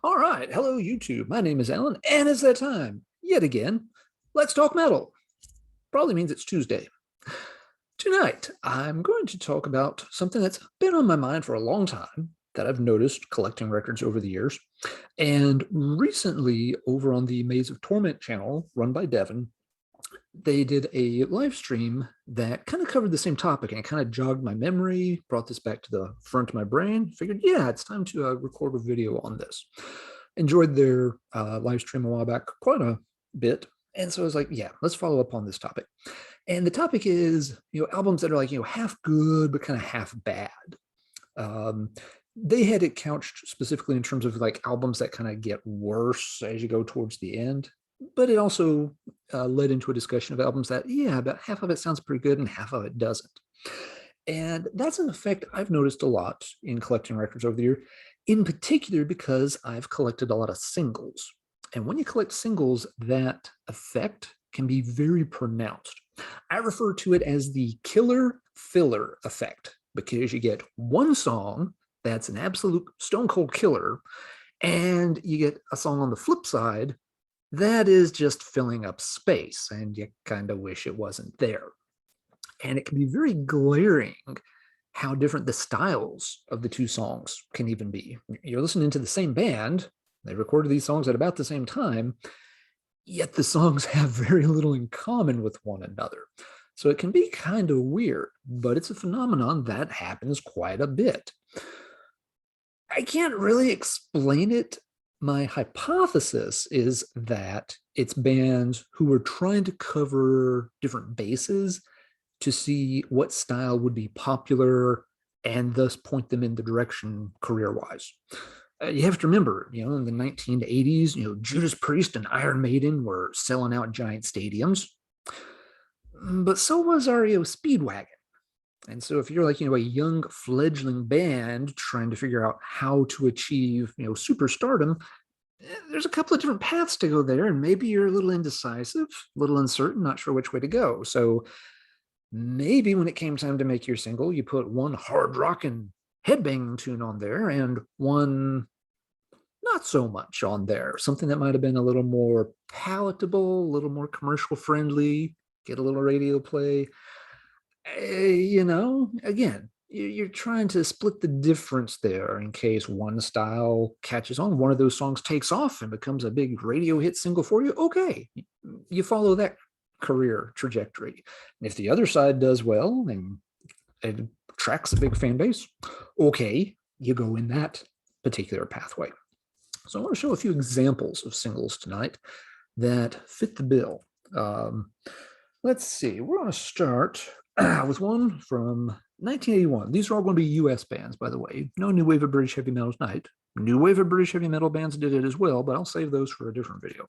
All right. Hello, YouTube. My name is Alan, and it's that time yet again. Let's talk metal. Probably means it's Tuesday. Tonight, I'm going to talk about something that's been on my mind for a long time that I've noticed collecting records over the years. And recently, over on the Maze of Torment channel run by Devin, they did a live stream that kind of covered the same topic, and it kind of jogged my memory, brought this back to the front of my brain. Figured, yeah, it's time to record a video on this. Enjoyed their live stream a while back quite a bit, and so I was like, yeah, let's follow up on this topic. And the topic is, albums that are like, half good but kind of half bad. They had it couched specifically in terms of like albums that kind of get worse as you go towards the end. But it also led into a discussion of albums that, yeah, about half of it sounds pretty good and half of it doesn't. And that's an effect I've noticed a lot in collecting records over the year, in particular because I've collected a lot of singles. And when you collect singles, that effect can be very pronounced. I refer to it as the killer filler effect, because you get one song that's an absolute stone cold killer, and you get a song on the flip side that is just filling up space, and you kind of wish it wasn't there. And it can be very glaring how different the styles of the two songs can even be. You're listening to the same band, they recorded these songs at about the same time, yet the songs have very little in common with one another. So it can be kind of weird, but it's a phenomenon that happens quite a bit. I can't really explain it. My hypothesis is that it's bands who are trying to cover different bases to see what style would be popular and thus point them in the direction career-wise. You have to remember, in the 1980s, Judas Priest and Iron Maiden were selling out giant stadiums, but so was REO Speedwagon. And so if you're like, a young fledgling band trying to figure out how to achieve, superstardom, there's a couple of different paths to go there, and maybe you're a little indecisive, a little uncertain, not sure which way to go. So maybe when it came time to make your single, you put one hard rockin' headbanging tune on there and one not so much on there. Something that might have been a little more palatable, a little more commercial friendly, get a little radio play. Again, you're trying to split the difference there in case one style catches on, one of those songs takes off and becomes a big radio hit single for you. Okay, you follow that career trajectory. And if the other side does well and it attracts a big fan base, okay, you go in that particular pathway. So I want to show a few examples of singles tonight that fit the bill. Let's see, we're going to start with one from 1981. These are all going to be US bands, by the way. No New Wave of British Heavy Metal tonight. New Wave of British Heavy Metal bands did it as well, but I'll save those for a different video.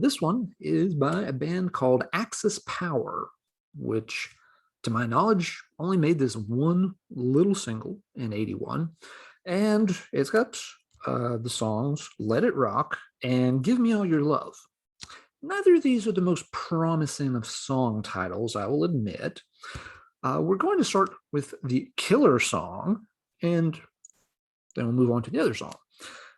This one is by a band called Axis Power, which, to my knowledge, only made this one little single in 81. And it's got the songs Let It Rock and Give Me All Your Love. Neither of these are the most promising of song titles, I will admit. We're going to start with the killer song, and then we'll move on to the other song.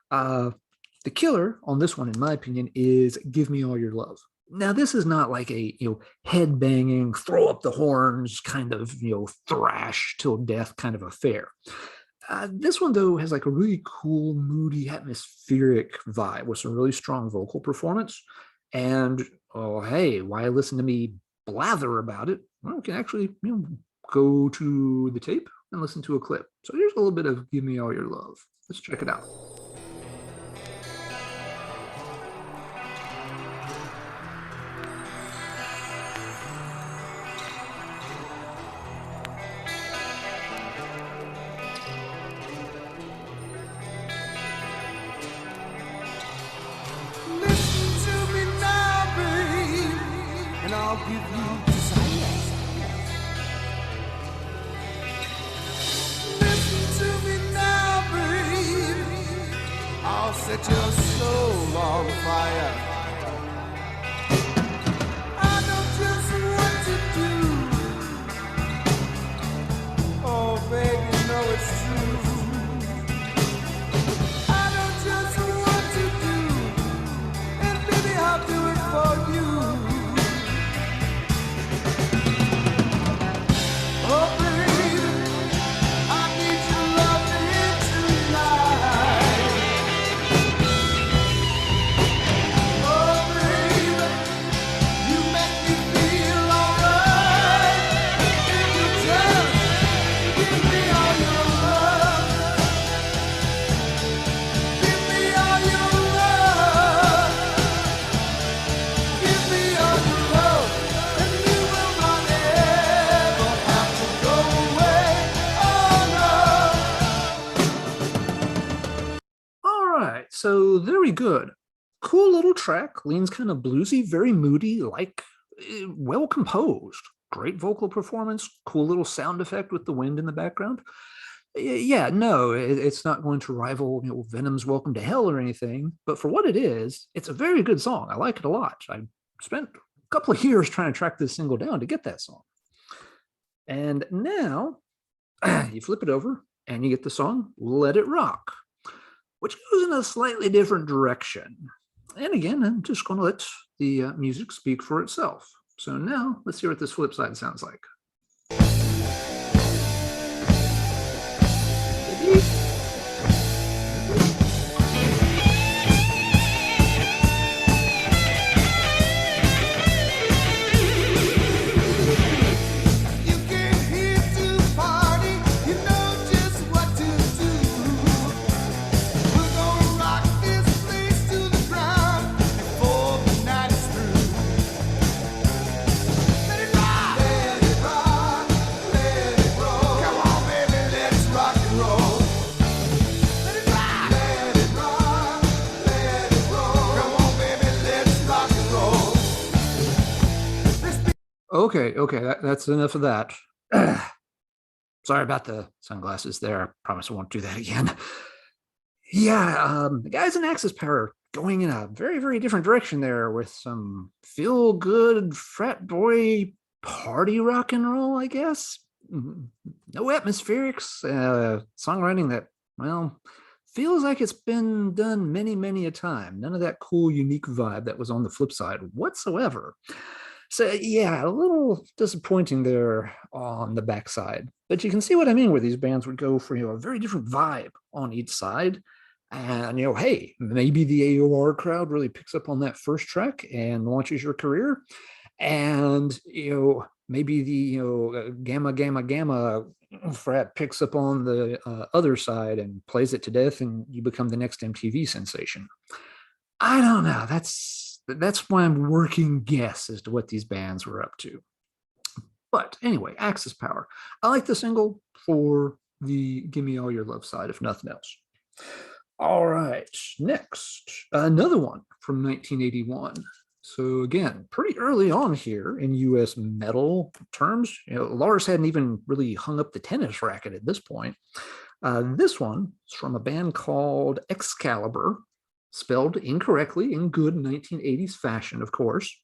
The killer on this one, in my opinion, is Give Me All Your Love. Now, this is not like a head-banging, throw up the horns kind of, thrash till death kind of affair. This one, though, has like a really cool, moody, atmospheric vibe with some really strong vocal performance. And, oh, hey, why listen to me blather about it? Well, you can actually, go to the tape and listen to a clip. So here's a little bit of Give Me All Your Love. Let's check it out. I'll give you desire. Listen to me now, babe. I'll set your soul on fire. I know just what to do. Oh, baby, you know it's true. I know just right, so very good. Cool little track, leans kind of bluesy, very moody, like well composed. Great vocal performance, cool little sound effect with the wind in the background. Yeah, no, it's not going to rival, Venom's Welcome to Hell or anything, but for what it is, it's a very good song. I like it a lot. I spent a couple of years trying to track this single down to get that song. And now you flip it over and you get the song Let It Rock, which goes in a slightly different direction. And again, I'm just going to let the music speak for itself. So now let's hear what this flip side sounds like. Okay, that's enough of that. Sorry about the sunglasses there. I promise I won't do that again. Yeah, the guys in Axis Power going in a very, very different direction there with some feel-good frat boy party rock and roll, I guess. No atmospherics, songwriting that, well, feels like it's been done many, many a time. None of that cool, unique vibe that was on the flip side whatsoever. So yeah, a little disappointing there on the backside, but you can see what I mean, where these bands would go for a very different vibe on each side. And hey, maybe the AOR crowd really picks up on that first track and launches your career. And maybe the Gamma Gamma Gamma frat picks up on the other side and plays it to death, and you become the next MTV sensation. I don't know. That's my working guess as to what these bands were up to. But anyway, Axis Power. I like the single for the Give Me All Your Love side, if nothing else. All right, next, another one from 1981. So again, pretty early on here in US metal terms. Lars hadn't even really hung up the tennis racket at this point. This one is from a band called Excalibur, spelled incorrectly in good 1980s fashion, of course.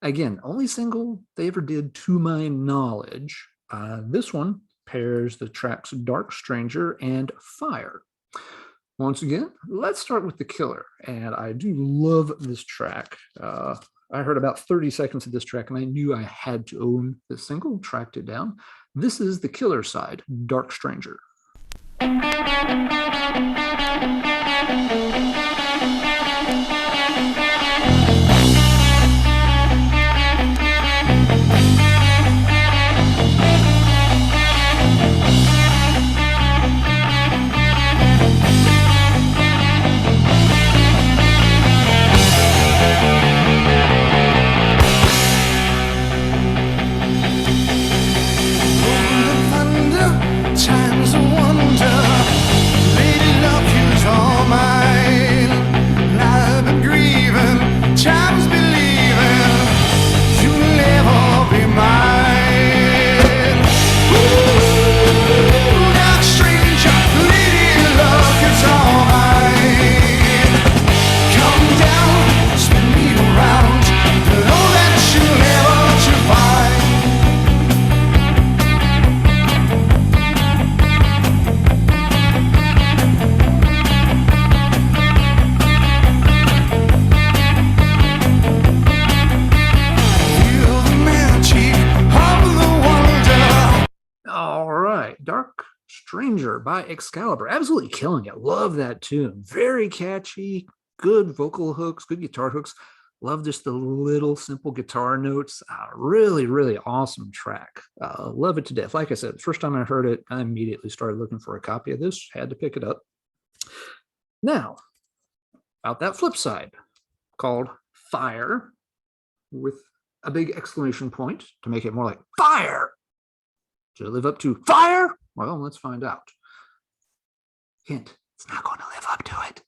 Again, only single they ever did to my knowledge. This one pairs the tracks Dark Stranger and Fire. Once again, let's start with The Killer. And I do love this track. I heard about 30 seconds of this track and I knew I had to own this single, tracked it down. This is The Killer side, Dark Stranger. Stranger by Excalibur. Absolutely killing it. Love that tune. Very catchy, good vocal hooks, good guitar hooks. Love just the little simple guitar notes. Really, really awesome track. Love it to death. Like I said, the first time I heard it, I immediately started looking for a copy of this. Had to pick it up. Now, about that flip side, called Fire, with a big exclamation point to make it more like fire. Should it live up to fire? Well, let's find out. Hint, it's not going to live up to it.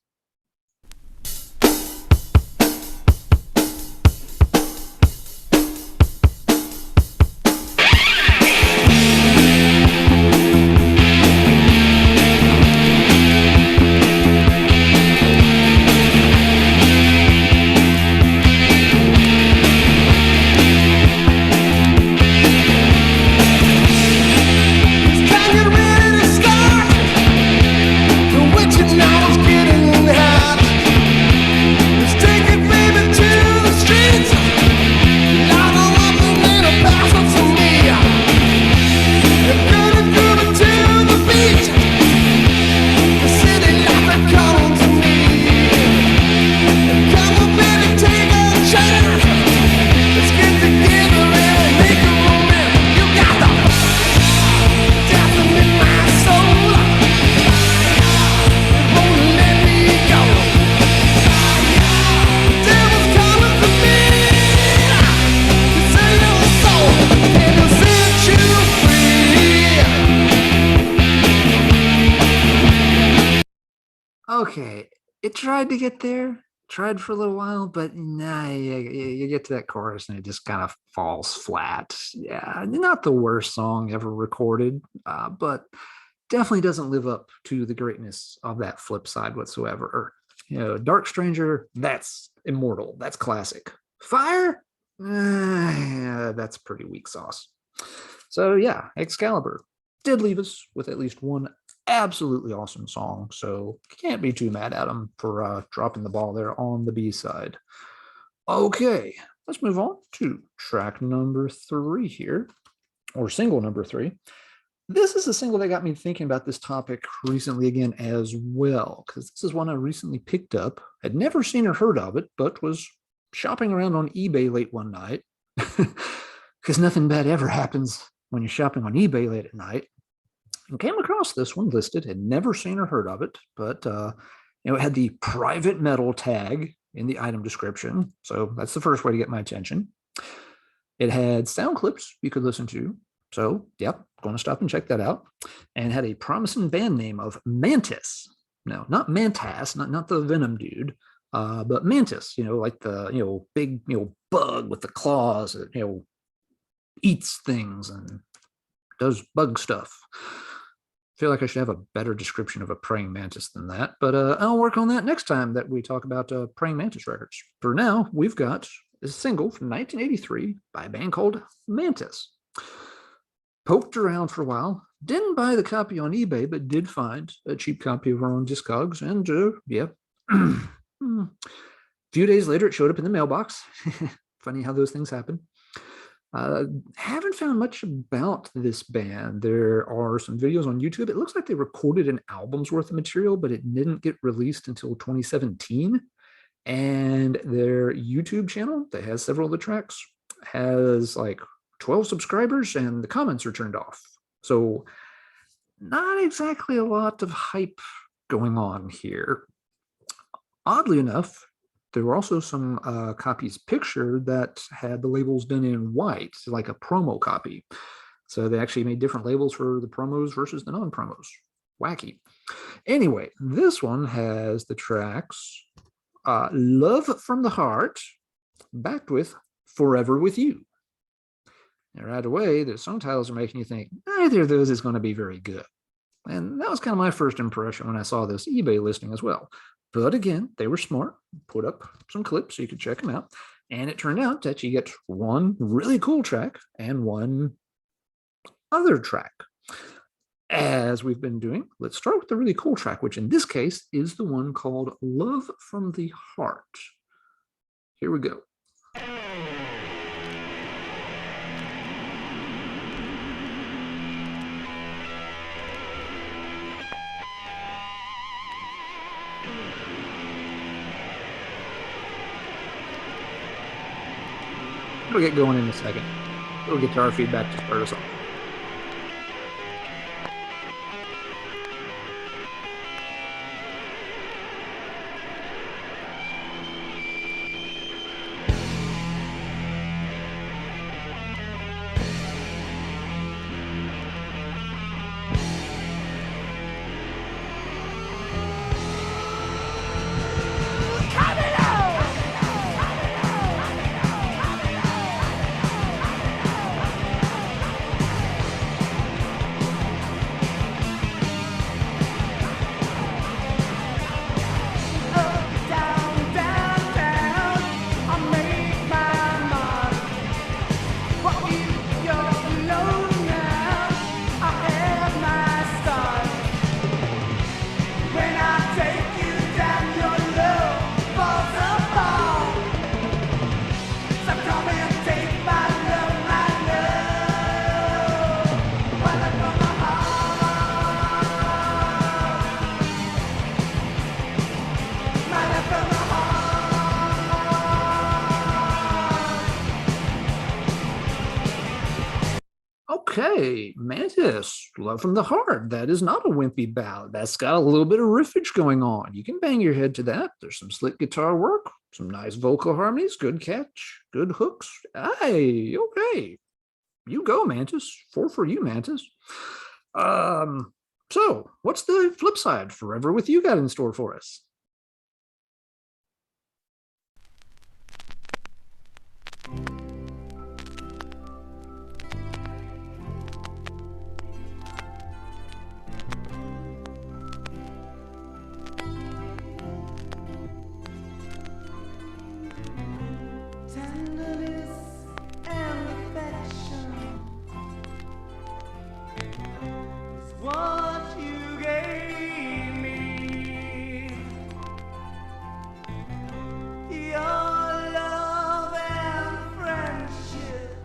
okay, it tried to get there, tried for a little while, but nah, you get to that chorus and it just kind of falls flat. Yeah, not the worst song ever recorded, but definitely doesn't live up to the greatness of that flip side whatsoever. Dark Stranger, that's immortal. That's classic. Fire, yeah, that's pretty weak sauce. So yeah, Excalibur did leave us with at least one absolutely awesome song. So can't be too mad at him for dropping the ball there on the B side. Okay, let's move on to track number 3 here, or single number 3. This is a single that got me thinking about this topic recently again as well, because this is one I recently picked up. I'd never seen or heard of it, but was shopping around on eBay late one night, because nothing bad ever happens when you're shopping on eBay late at night, and came across this one listed. Had never seen or heard of it, but it had the private metal tag in the item description, so that's the first way to get my attention. It had sound clips you could listen to, so yep, going to stop and check that out. And had a promising band name of Mantis. No, not Mantas, not the Venom dude, but Mantis. Like the big bug with the claws that eats things and does bug stuff. I feel like I should have a better description of a praying mantis than that, but I'll work on that next time that we talk about praying mantis records. For now, we've got a single from 1983 by a band called Mantis. Poked around for a while, didn't buy the copy on eBay, but did find a cheap copy of our own Discogs, and yeah. A few days later, it showed up in the mailbox. Funny how those things happen. Haven't found much about this band. There are some videos on YouTube. It looks like they recorded an album's worth of material, but it didn't get released until 2017. And their YouTube channel that has several of the tracks has like 12 subscribers, and the comments are turned off. So not exactly a lot of hype going on here. Oddly enough, there were also some copies pictured that had the labels done in white, like a promo copy. So they actually made different labels for the promos versus the non-promos. Wacky. Anyway, this one has the tracks Love from the Heart, backed with Forever With You. And right away, the song titles are making you think neither of those is going to be very good. And that was kind of my first impression when I saw this eBay listing as well. But again, they were smart, put up some clips so you could check them out. And it turned out that you get one really cool track and one other track. As we've been doing, let's start with the really cool track, which in this case is the one called Love from the Heart. Here we go. It'll get going in a second. It'll get to our feedback to start us off. Okay, Mantis, Love from the Heart. That is not a wimpy ballad. That's got a little bit of riffage going on. You can bang your head to that. There's some slick guitar work, some nice vocal harmonies, good catch, good hooks. Hey, okay. You go, Mantis. 4 for you, Mantis. So, what's the flip side Forever With You got in store for us? Tenderness and affection is what you gave me. Your love and friendship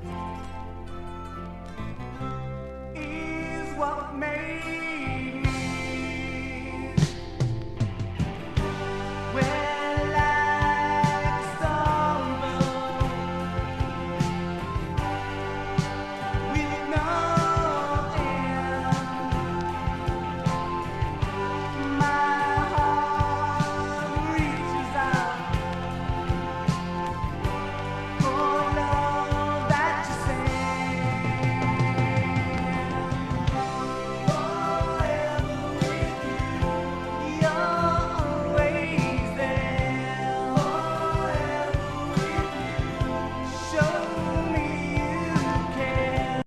is what made me. When like summer, with no end, my heart reaches out for love that you send. Forever with you, you're always there. Forever with you, show me you care.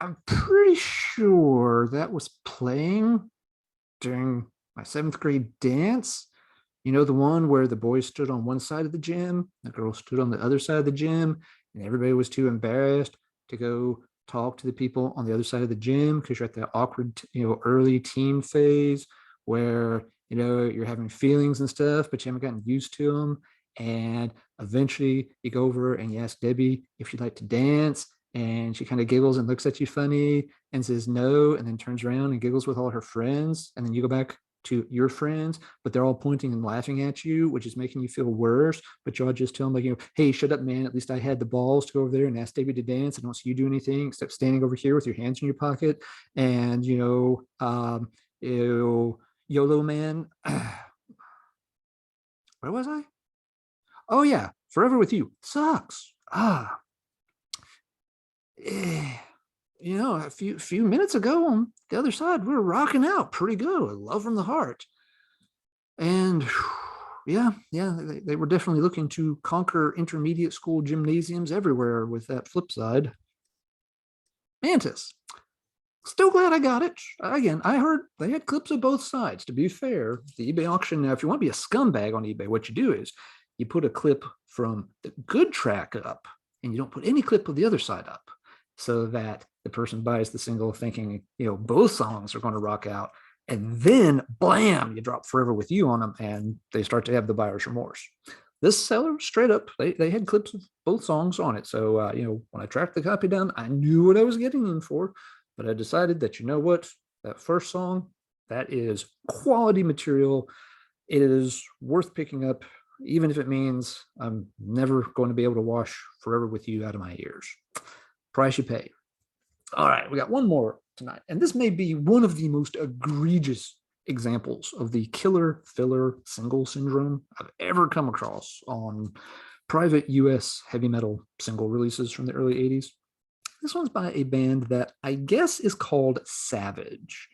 I'm pretty sure that was playing during my 7th grade dance. You know, the one where the boys stood on one side of the gym, the girls stood on the other side of the gym, and everybody was too embarrassed to go talk to the people on the other side of the gym because you're at that awkward, early teen phase where, you're having feelings and stuff, but you haven't gotten used to them. And eventually you go over and you ask Debbie if she'd like to dance, and she kind of giggles and looks at you funny and says no, and then turns around and giggles with all her friends. And then you go back to your friends, but they're all pointing and laughing at you, which is making you feel worse. But y'all just tell them, like, hey, shut up, man. At least I had the balls to go over there and ask David to dance. I don't see you do anything except standing over here with your hands in your pocket. And, YOLO man. Where was I? Oh, yeah. Forever With You sucks. A few minutes ago on the other side, we were rocking out pretty good. Love from the Heart. And they were definitely looking to conquer intermediate school gymnasiums everywhere with that flip side. Mantis. Still glad I got it. Again, I heard they had clips of both sides. To be fair, the eBay auction, now, if you want to be a scumbag on eBay, what you do is you put a clip from the good track up, and you don't put any clip of the other side up, so that the person buys the single thinking, both songs are going to rock out. And then, blam, you drop Forever With You on them, and they start to have the buyer's remorse. This seller, straight up, they had clips of both songs on it. So, when I tracked the copy down, I knew what I was getting in for. But I decided that, that first song, that is quality material. It is worth picking up, even if it means I'm never going to be able to wash Forever With You out of my ears. Price you pay. All right, we got one more tonight. And this may be one of the most egregious examples of the killer filler single syndrome I've ever come across on private US heavy metal single releases from the early 80s. This one's by a band that I guess is called Savage.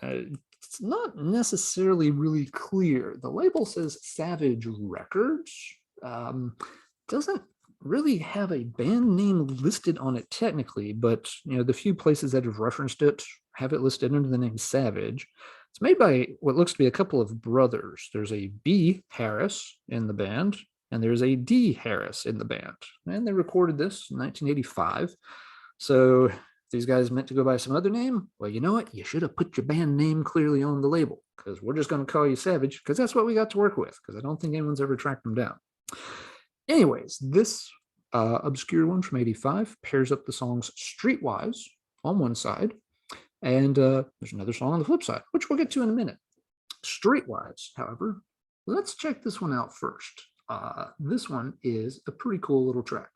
It's not necessarily really clear. The label says Savage Records. Doesn't really have a band name listed on it technically, but the few places that have referenced it have it listed under the name Savage. It's made by what looks to be a couple of brothers. There's a B. Harris in the band, and there's a D. Harris in the band. And they recorded this in 1985. So these guys meant to go by some other name. Well, you know what? You should have put your band name clearly on the label, because we're just going to call you Savage, because that's what we got to work with, because I don't think anyone's ever tracked them down. Anyways, this obscure one from 85 pairs up the songs Streetwise on one side, and there's another song on the flip side, which we'll get to in a minute. Streetwise, however, let's check this one out first. This one is a pretty cool little track.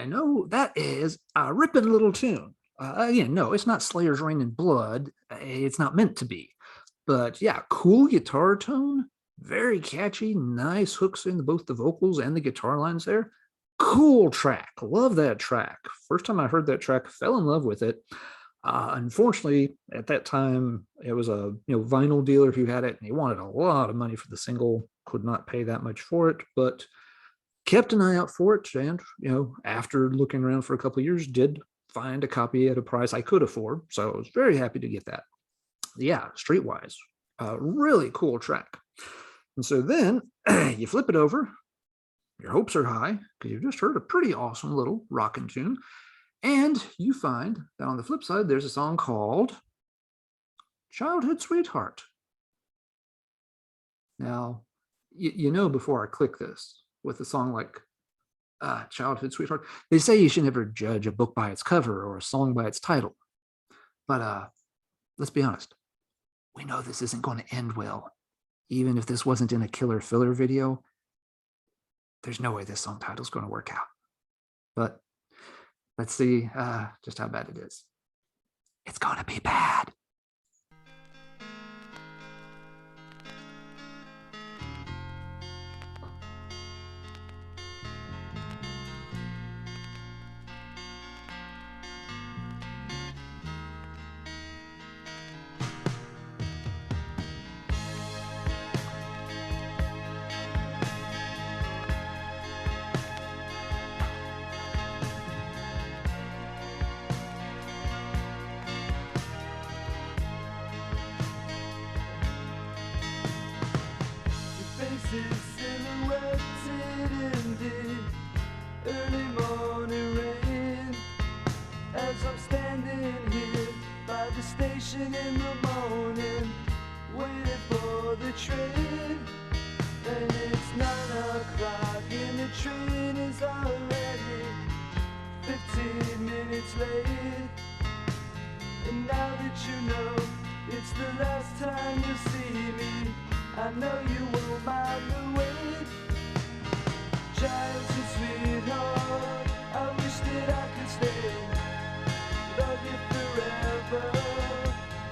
know that is a ripping little tune. Again, no, it's not Slayer's Rain and Blood. It's not meant to be. But yeah, cool guitar tone, very catchy, nice hooks in both the vocals and the guitar lines there. Cool track. Love that track. First time I heard that track, fell in love with it. Unfortunately, at that time, it was a vinyl dealer who had it, and he wanted a lot of money for the single. Could not pay that much for it, but kept an eye out for it. And after looking around for a couple of years, did find a copy at a price I could afford. So I was very happy to get that. Yeah, Streetwise, really cool track. And so then you flip it over. Your hopes are high because you've just heard a pretty awesome little rockin' tune. And you find that on the flip side, there's a song called Childhood Sweetheart. Now, before I click this with a song like Childhood Sweetheart, they say you should never judge a book by its cover or a song by its title. But let's be honest. We know this isn't going to end well. Even if this wasn't in a killer filler video, there's no way this song title is going to work out. But let's see just how bad it is. It's going to be bad. Silhouetted in the early morning rain, as I'm standing here by the station in the morning, waiting for the train. And it's 9 o'clock and the train is already 15 minutes late. And now that you know it's the last time you'll see me, I know you won't mind the wait. Childhood sweetheart, I wish that I could stay, love you forever.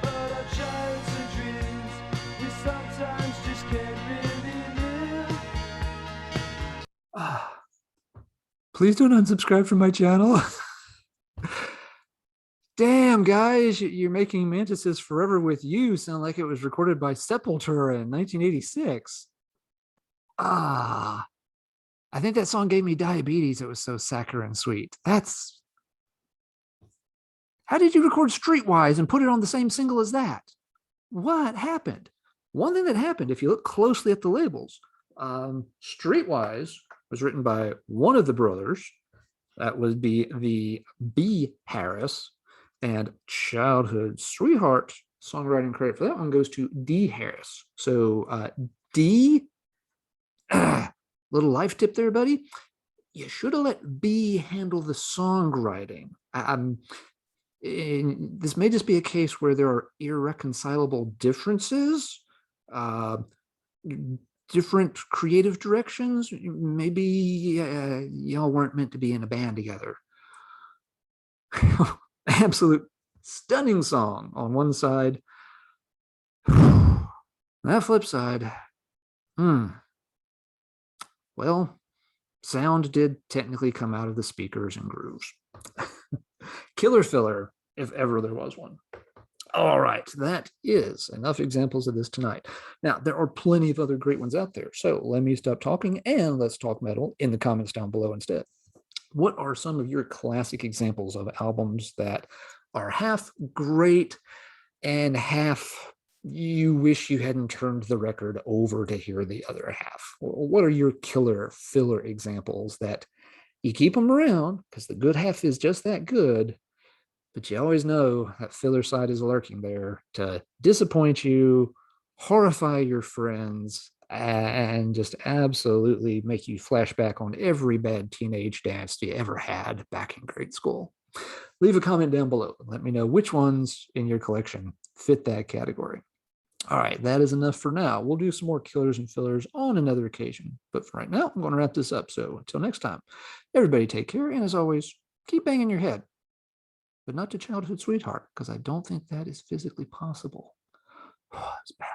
But our childhood dreams, we sometimes just can't really live. Please don't unsubscribe from my channel. Damn, guys, you're making Mantis' Forever With You sound like it was recorded by Sepultura in 1986. I think that song gave me diabetes. It was so saccharine sweet. How did you record Streetwise and put it on the same single as that? What happened? One thing that happened, if you look closely at the labels, Streetwise was written by one of the brothers. That would be the B. Harris. And Childhood Sweetheart songwriting credit for that one goes to D. Harris. So D, little life tip there, buddy. You should have let B handle the songwriting. This may just be a case where there are irreconcilable differences, different creative directions. Maybe y'all weren't meant to be in a band together. Absolute stunning song on one side. That flip side, well, sound did technically come out of the speakers and grooves. Killer filler, if ever there was one. All right, that is enough examples of this tonight. Now, there are plenty of other great ones out there, so let me stop talking and let's talk metal in the comments down below instead. What are some of your classic examples of albums that are half great and half you wish you hadn't turned the record over to hear the other half? What are your killer filler examples that you keep them around because the good half is just that good, but you always know that filler side is lurking there to disappoint you, horrify your friends, and just absolutely make you flash back on every bad teenage dance you ever had back in grade school? Leave a comment down below and let me know which ones in your collection fit that category. All right, that is enough for now. We'll do some more killers and fillers on another occasion. But for right now, I'm going to wrap this up. So until next time, everybody take care. And as always, keep banging your head, but not to childhood sweetheart, because I don't think that is physically possible. It's bad.